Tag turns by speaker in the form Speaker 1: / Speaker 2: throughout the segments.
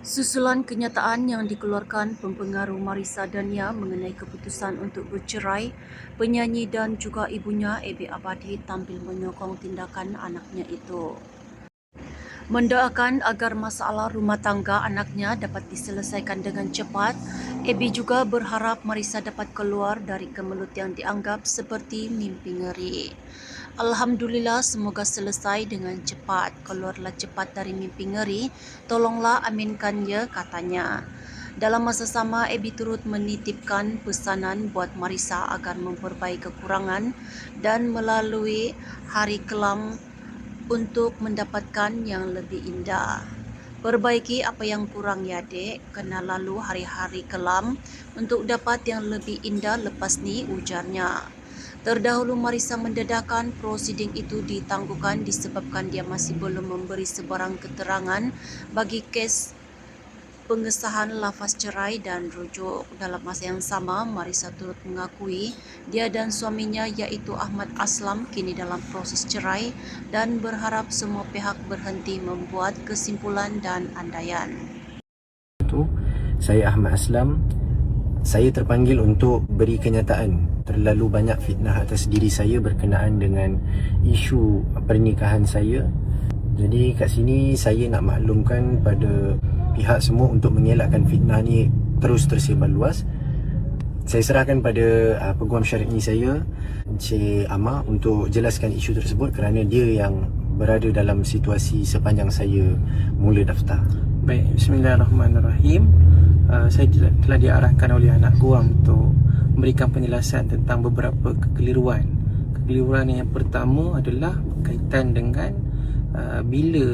Speaker 1: Susulan kenyataan yang dikeluarkan pempengaruh Marissa Dania mengenai keputusan untuk bercerai, penyanyi dan juga ibunya Abby Abadi tampil menyokong tindakan anaknya itu. Mendoakan agar masalah rumah tangga anaknya dapat diselesaikan dengan cepat, Abby juga berharap Marissa dapat keluar dari kemelut yang dianggap seperti mimpi ngeri. Alhamdulillah, semoga selesai dengan cepat. Keluarlah cepat dari mimpi ngeri. Tolonglah aminkan ya, katanya. Dalam masa sama, Abby turut menitipkan pesanan buat Marissa agar memperbaiki kekurangan dan melalui hari kelam untuk mendapatkan yang lebih indah. Perbaiki apa yang kurang ya dek, kena lalu hari-hari kelam untuk dapat yang lebih indah lepas ni, ujarnya. Terdahulu Marissa mendedahkan prosiding itu ditangguhkan disebabkan dia masih belum memberi sebarang keterangan bagi kes pengesahan lafaz cerai dan rujuk. Dalam masa yang sama, Marissa turut mengakui dia dan suaminya iaitu Ahmad Aslam kini dalam proses cerai dan berharap semua pihak berhenti membuat kesimpulan dan andaian.
Speaker 2: Saya Ahmad Aslam. Saya terpanggil untuk beri kenyataan terlalu banyak fitnah atas diri saya berkenaan dengan isu pernikahan saya. Jadi kat sini saya nak maklumkan pada pihak semua untuk mengelakkan fitnah ni terus tersebar luas. Saya serahkan pada peguam syar'i saya, Encik Amar, untuk jelaskan isu tersebut kerana dia yang berada dalam situasi sepanjang saya mula daftar.
Speaker 3: Baik, bismillahirrahmanirrahim. Saya telah diarahkan oleh anak guam untuk memberikan penjelasan tentang beberapa kekeliruan. Kekeliruan yang pertama adalah berkaitan dengan bila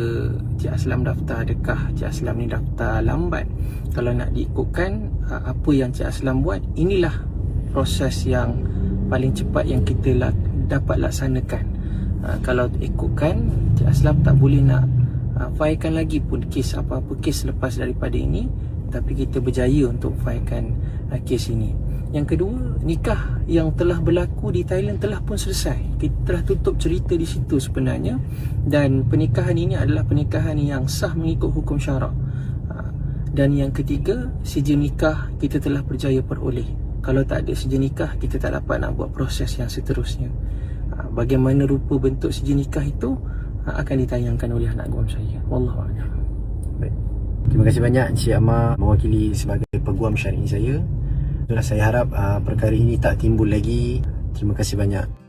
Speaker 3: Cik Aslam daftar. Adakah Cik Aslam ni daftar lambat? Kalau nak diikutkan apa yang Cik Aslam buat, inilah proses yang paling cepat yang kita dapat laksanakan. Kalau ikutkan, Cik Aslam tak boleh nak filekan lagi pun kes apa-apa kes lepas daripada ini, tapi kita berjaya untuk filekan kes ini. Yang kedua, nikah yang telah berlaku di Thailand telah pun selesai. Kita telah tutup cerita di situ sebenarnya, dan pernikahan ini adalah pernikahan yang sah mengikut hukum syarak. Dan yang ketiga, sijil nikah kita telah berjaya peroleh. Kalau tak ada sijil nikah, kita tak dapat nak buat proses yang seterusnya. Bagaimana rupa bentuk sijil nikah itu akan ditayangkan oleh anak guam saya. Wallahualam.
Speaker 2: Baik. Terima kasih banyak Encik Amar mewakili sebagai peguam syar'i saya. Itulah, saya harap perkara ini tak timbul lagi. Terima kasih banyak.